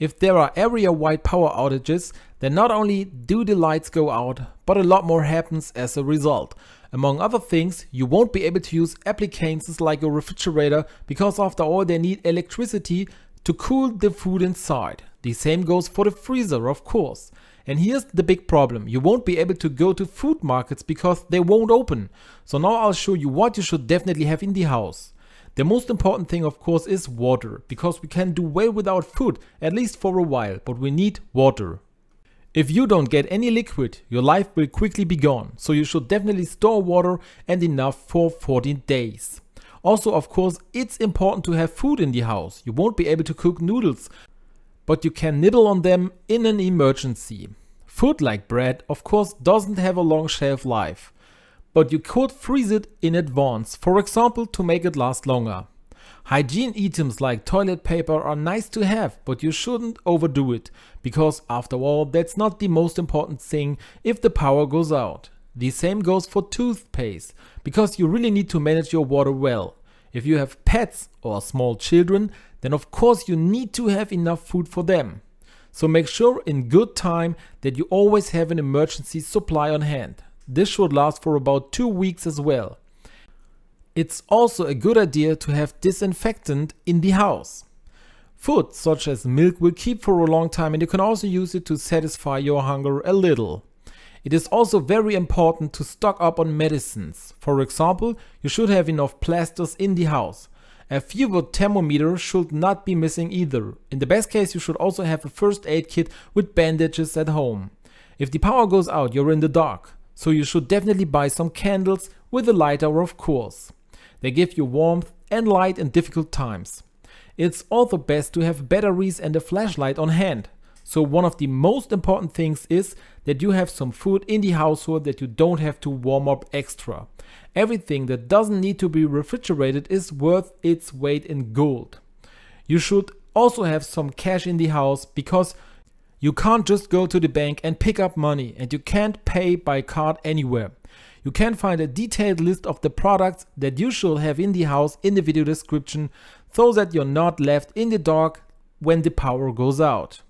If there are area-wide power outages, then not only do the lights go out, but a lot more happens as a result. Among other things, you won't be able to use appliances like a refrigerator because after all they need electricity to cool the food inside. The same goes for the freezer, of course. And here's the big problem: you won't be able to go to food markets because they won't open. So now I'll show you what you should definitely have in the house. The most important thing, of course, is water, because we can do well without food, at least for a while, but we need water. If you don't get any liquid, your life will quickly be gone, so you should definitely store water and enough for 14 days. Also, of course, it's important to have food in the house. You won't be able to cook noodles, but you can nibble on them in an emergency. Food like bread, of course, doesn't have a long shelf life, but you could freeze it in advance, for example, to make it last longer. Hygiene items like toilet paper are nice to have, but you shouldn't overdo it, because after all, that's not the most important thing if the power goes out. The same goes for toothpaste, because you really need to manage your water well. If you have pets or small children, then of course you need to have enough food for them. So make sure in good time that you always have an emergency supply on hand. This should last for about 2 weeks as well. It's also a good idea to have disinfectant in the house. Food such as milk will keep for a long time, and you can also use it to satisfy your hunger a little. It is also very important to stock up on medicines. For example, you should have enough plasters in the house. A fever thermometer should not be missing either. In the best case, you should also have a first aid kit with bandages at home. If the power goes out, you're in the dark, so you should definitely buy some candles with a lighter, of course. They give you warmth and light in difficult times. It's also best to have batteries and a flashlight on hand. So one of the most important things is that you have some food in the household that you don't have to warm up extra. Everything that doesn't need to be refrigerated is worth its weight in gold. You should also have some cash in the house, because you can't just go to the bank and pick up money, and you can't pay by card anywhere. You can find a detailed list of the products that you should have in the house in the video description, so that you're not left in the dark when the power goes out.